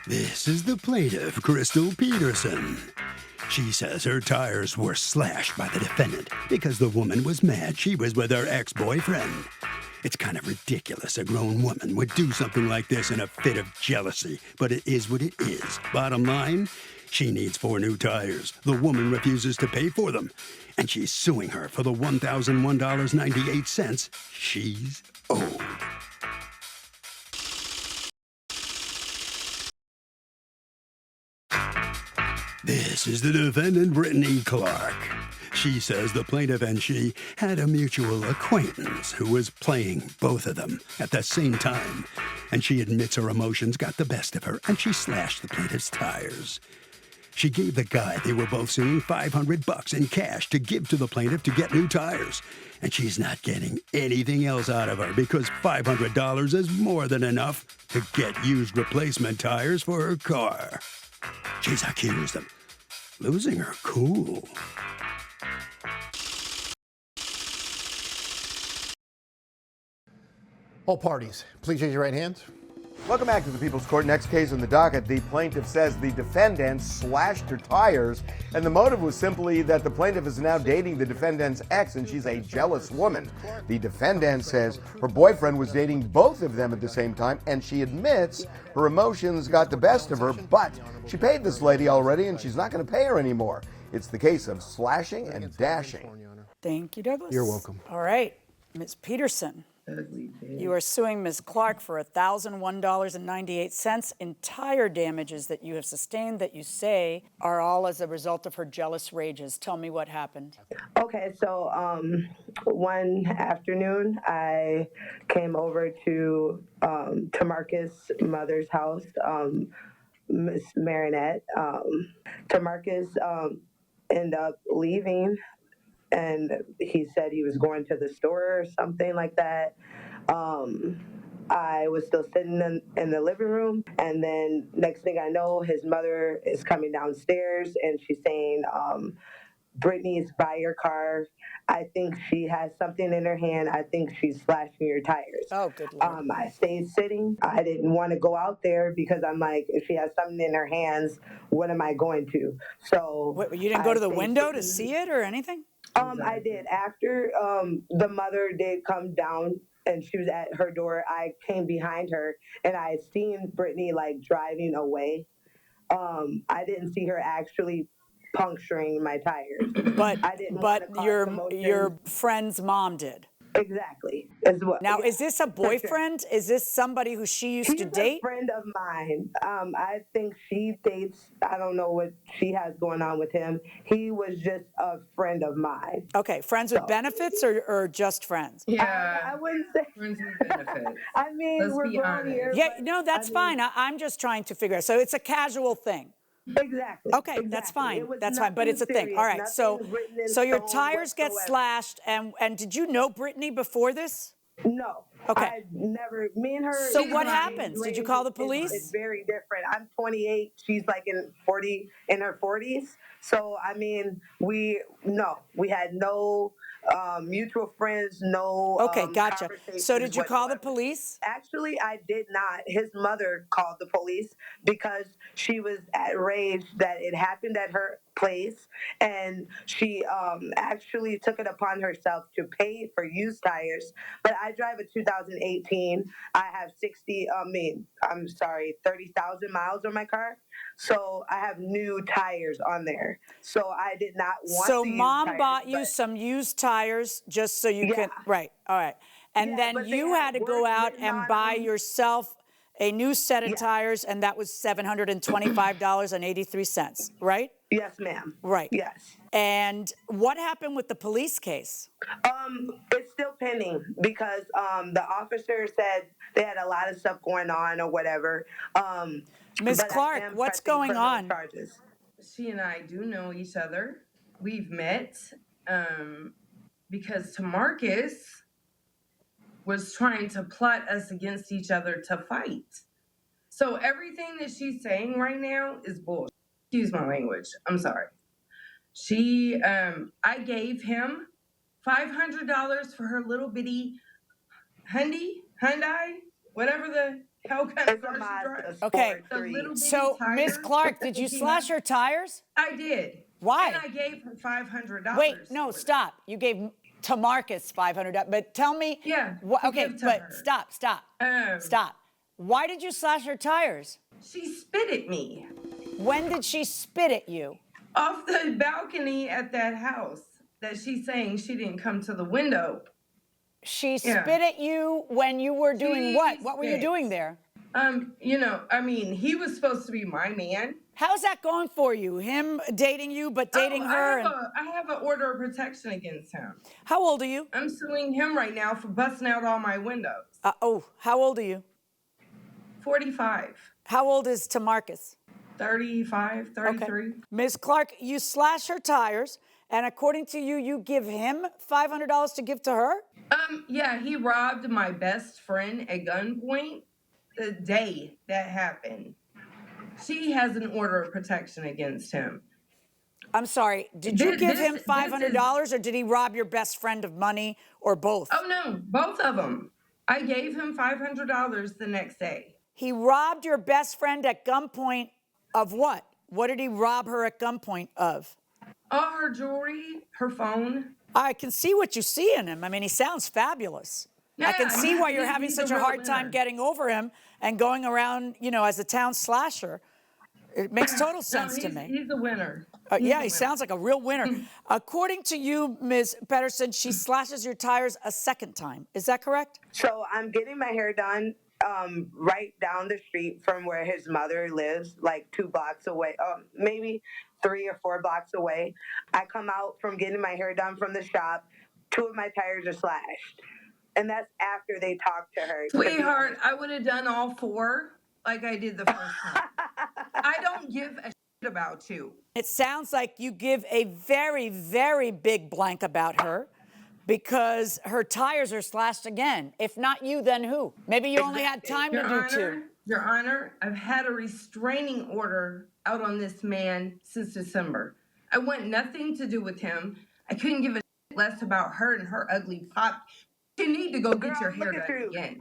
This is the plaintiff, Crystal Peterson. She says her tires were slashed by the defendant because the woman was mad she was with her ex-boyfriend. It's kind of ridiculous a grown woman would do something like this in a fit of jealousy, but it is what it is. Bottom line, she needs 4 new tires. The woman refuses to pay for them, and she's suing her for the $1,001.98 she's owed. This is the defendant, Brittany Clark. She says the plaintiff and she had a mutual acquaintance who was playing both of them at the same time, and she admits her emotions got the best of her, and she slashed the plaintiff's tires. She gave the guy they were both suing $500 in cash to give to the plaintiff to get new tires, and she's not getting anything else out of her because $500 is more than enough to get used replacement tires for her car. She's accused of losing her cool. All parties, please raise your right hands. Welcome back to the People's Court. Next case on the docket, the plaintiff says the defendant slashed her tires, and the motive was simply that the plaintiff is now dating the defendant's ex, and she's a jealous woman. The defendant says her boyfriend was dating both of them at the same time, and she admits her emotions got the best of her, but she paid this lady already, and she's not going to pay her anymore. It's the case of slashing and dashing. Thank you, Douglas. You're welcome. All right, Ms. Peterson. You are suing Ms. Clark for $1,001.98 in tire damages that you have sustained that you say are all as a result of her jealous rages. Tell me what happened. Okay, so one afternoon I came over to Tamarcus' mother's house, Miss Marinette. Tamarcus ended up leaving, and he said he was going to the store or something like that. I was still sitting in the living room, and then next thing I know, his mother is coming downstairs, and she's saying, Brittany's by your car. I think she has something in her hand. I think she's slashing your tires. Oh, good Lord. I stayed sitting. I didn't want to go out there because I'm like, if she has something in her hands, what am I going to? So What, you didn't go to the window to see it or anything? I did. After the mother did come down and she was at her door, I came behind her and I had seen Brittany like driving away. I didn't see her actually puncturing my tires. But I didn't want to cause your commotion. friend's mom did. Exactly. Is what. Now, is this a boyfriend? Is this somebody who she used to date? He's a friend of mine. I think she dates, I don't know what she has going on with him. He was just a friend of mine. Okay, friends with benefits or just friends? Yeah. I wouldn't say. Friends with benefits. I mean, Let's we're be grown honest. here. Yeah, but, no, that's fine. I'm just trying to figure out. So it's a casual thing. Exactly. Okay, exactly. that's fine. It was That's fine, but nothing it's a thing. serious, All right, so nothing written in your stone tires get whatsoever. slashed, and did you know Brittany before this? No. Okay. I never, me and her. So she's what my happens? Did you call the police? It's very different. I'm 28. She's like in her 40s. So, I mean, we had no mutual friends, no. Okay, gotcha. conversations So did you call the whatsoever. police? Actually, I did not. His mother called the police because she was outraged that it happened at her place, and she actually took it upon herself to pay for used tires. But I drive a 2018. I have 30,000 miles on my car. So I have new tires on there. So I did not want So the used mom tires, bought you but- some used tires just so you can, Yeah. right, all right. And Yeah, then but they you had had to go words out written and on buy them. yourself a new set of Yeah. tires, and that was $725.83, right? Yes, ma'am. Right. Yes. And what happened with the police case? It's still pending because the officer said they had a lot of stuff going on or whatever. Ms. but I Clark, am what's pressing going criminal on? Charges. She and I do know each other. We've met because Tamarcus was trying to plot us against each other to fight. So everything that she's saying right now is bullshit. Excuse my language. I'm sorry. I gave him $500 for her little bitty Hyundai, whatever Hellcat It's a car she Mazda drives. Okay. Sport The 3. little bitty So, Miss tires Clark, did you that he slash has. her tires? I did. Why? And I gave her $500. Wait, no, for that. stop. You gave to Marcus $500, but tell me. Yeah, What, to okay, give to but her. stop. Oh. Stop. Why did you slash her tires? She spit at me When did she spit at you? off the balcony at that house that she's saying she didn't come to the window. She Yeah. spit at you when you were doing what? She What were you spit. doing there? He was supposed to be my man. How's that going for you? Him dating you, but dating her? I have an order of protection against him. How old are you? I'm suing him right now for busting out all my windows. How old are you? 45, How old is Tamarcus? 35, 33. Okay. Ms. Clark, you slash her tires, and according to you, you give him $500 to give to her? Yeah, he robbed my best friend at gunpoint the day that happened. She has an order of protection against him. I'm sorry, did you give him This $500 or did he rob your best friend of money or both? Oh no, both of them. I gave him $500 the next day. He robbed your best friend at gunpoint of what? What did he rob her at gunpoint of? All her jewelry, her phone. I can see what you see in him. I mean, he sounds fabulous. I can Yeah, see why you're he's having a such a real hard time winner. getting over him and going around, as a town slasher. It makes total sense to me. He's a winner. Yeah, he sounds like a real winner. According to you, Ms. Pedersen, she slashes your tires a second time. Is that correct? So I'm getting my hair done right down the street from where his mother lives, like 2 blocks away, maybe 3 or 4 blocks away. I come out from getting my hair done from the shop. 2 of my tires are slashed. And that's after they talked to her. Sweetheart, I would have done all 4 like I did the first time. I don't give a shit about you. It sounds like you give a very, very big blank about her because her tires are slashed again. If not you, then who? Maybe you only had time to do 2. Your Honor, I've had a restraining order out on this man since December. I want nothing to do with him. I couldn't give a shit less about her and her ugly pop. You need to go get your hair done again.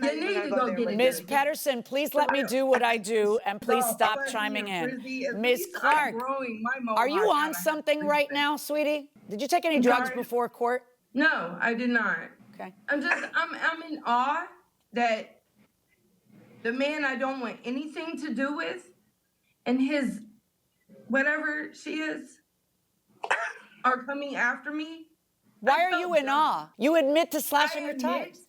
You need to go get it. Ms. Pedersen, please let me do what I do and please stop But chiming here, in. Frizzy, at Ms. least I'm Clark, growing my are you mohawk on out. something right now, sweetie? Did you take any drugs sorry? before court? No, I did not. Okay. I'm in awe that the man I don't want anything to do with and his whatever she is are coming after me. Why I are felt you in dumb. awe? You admit to slashing I her admit tires.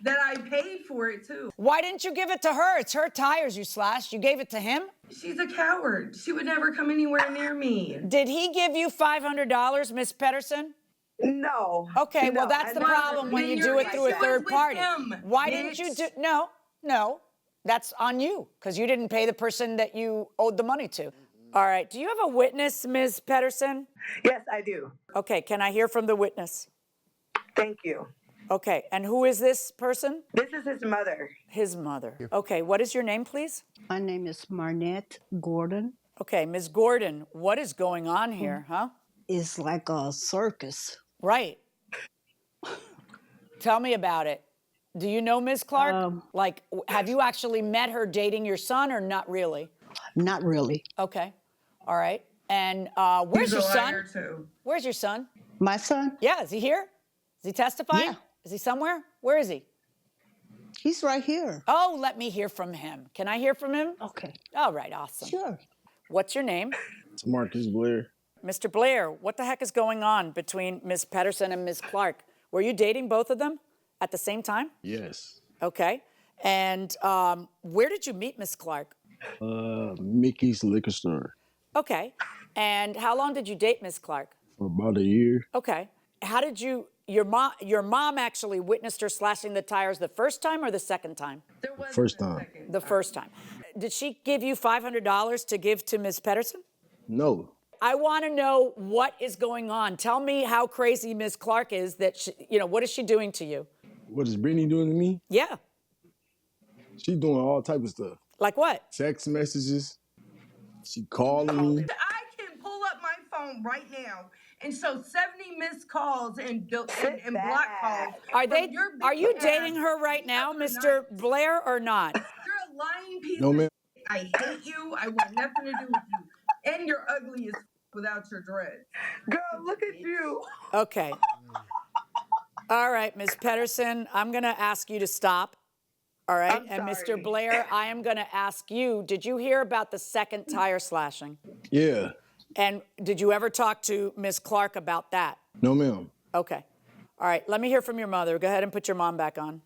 that I paid for it too. Why didn't you give it to her? It's her tires you slashed. You gave it to him? She's a coward. She would never come anywhere near me. Did he give you $500, Miss Pedersen? No. Okay, well, No, that's I the never- problem when Then you your do it through a issue is third with party. him, Why didn't you bitch. do? No, that's on you because you didn't pay the person that you owed the money to. All right, do you have a witness, Ms. Pedersen? Yes, I do. Okay, can I hear from the witness? Thank you. Okay, and who is this person? This is his mother. His mother. Okay, what is your name, please? My name is Marnette Gordon. Okay, Ms. Gordon, what is going on here, huh? It's like a circus. Right. Tell me about it. Do you know Ms. Clark? Have you actually met her dating your son or not really? Not really. Okay. All right. And where's He's your a son? liar too. Where's your son? My son, Yeah, is he here? Is he testifying? Yeah. Is he somewhere? Where is he? he's right here. Oh, let me hear from him. Can I hear from him? Okay, All right, awesome. sure. What's your name? It's Marcus Blair. Mr. Blair, what the heck is going on between Ms. Pedersen and Ms. Clark? Were you dating both of them at the same time? Yes. Okay. And where did you meet Ms. Clark? Mickey's liquor store Okay. And how long did you date Ms. Clark? for about a year. Okay. How did your mom actually witnessed her slashing the tires the first time or the second time? There wasn't First a time. second The first time. Did she give you $500 to give to Ms. Pedersen? No. I want to know what is going on. Tell me how crazy Ms. Clark is that what is she doing to you? What is Brittany doing to me? Yeah. She doing all type of stuff. Like what? Text messages. She calling me. I can pull up my phone right now and show 70 missed calls and block calls. Are from your are you big dating ass her right now, the other Mr. Blair, or not? You're a lying piece No, of ma'am. shit. I hate you. I want nothing to do with you. And you're ugly as without your dreads. Girl, look at you. Okay. All right, Ms. Pedersen, I'm going to ask you to stop. All right. I'm And Mr. sorry. Blair, I am going to ask you, did you hear about the second tire slashing? Yeah. And did you ever talk to Ms. Clark about that? No, ma'am. Okay. All right. Let me hear from your mother. Go ahead and put your mom back on.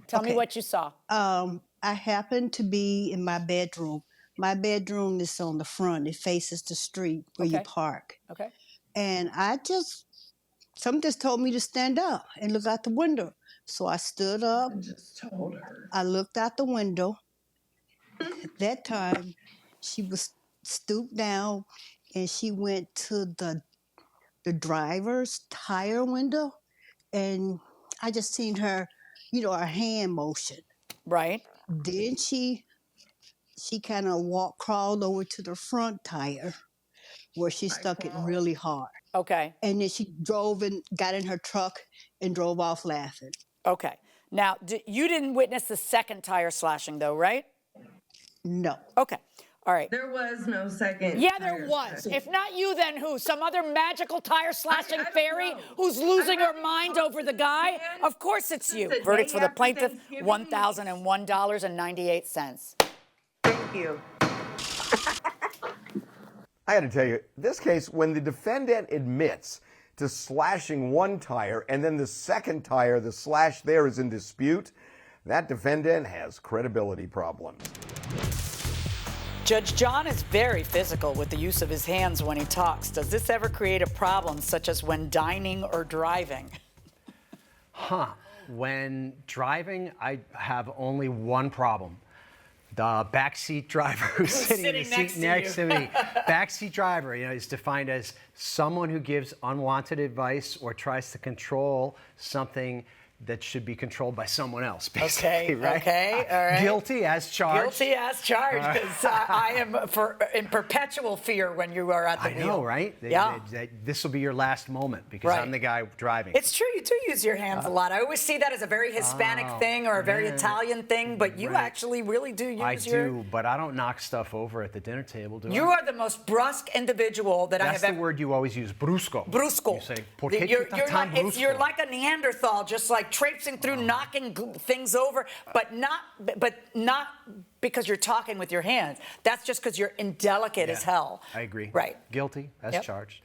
Tell me Okay. what you saw. I happened to be in my bedroom. My bedroom is on the front. It faces the street where you Okay. park. Okay. And something just told me to stand up and look out the window. So I stood up. I just told her. I looked out the window. At that time, she was stooped down and she went to the driver's tire window. And I just seen her, her hand motion. Right. Then she kind of crawled over to the front tire where she stuck it really hard. Okay. And then she drove and got in her truck and drove off laughing. Okay. Now, you didn't witness the second tire slashing, though, right? No. Okay. All right. There was no second. Yeah, there tire was. slashing. If not you, then who? Some other magical tire slashing I don't fairy know. who's losing I her mind over the guy? man Of course it's you. since the Verdict day for the after plaintiff, Thanksgiving. $1,001.98. Thank you. I had to tell you, this case, when the defendant admits to slashing one tire and then the second tire, the slash there is in dispute, that defendant has credibility problems. Judge John is very physical with the use of his hands when he talks. Does this ever create a problem, such as when dining or driving? When driving, I have only one problem. The backseat driver who's sitting in the seat next to me. Backseat driver, is defined as someone who gives unwanted advice or tries to control something that should be controlled by someone else, basically, right? Okay, all right. Guilty as charged. Guilty as charged, because I am in perpetual fear when you are at the wheel. I know, right? Yeah. This will be your last moment because Right. I'm the guy driving. It's true, you do use your hands a lot. I always see that as a very Hispanic thing or a very Italian thing, but you actually really do use I your... do, but I don't knock stuff over at the dinner table, do I? You are the most brusque individual that I That's have the ever... word you always use, brusco. Brusco. You say, ¿Por qué You're tan brusco? you're like a Neanderthal, just like traipsing through, knocking things over, but not because you're talking with your hands. That's just because you're indelicate as hell. I agree. Right. Guilty as Yep. charged.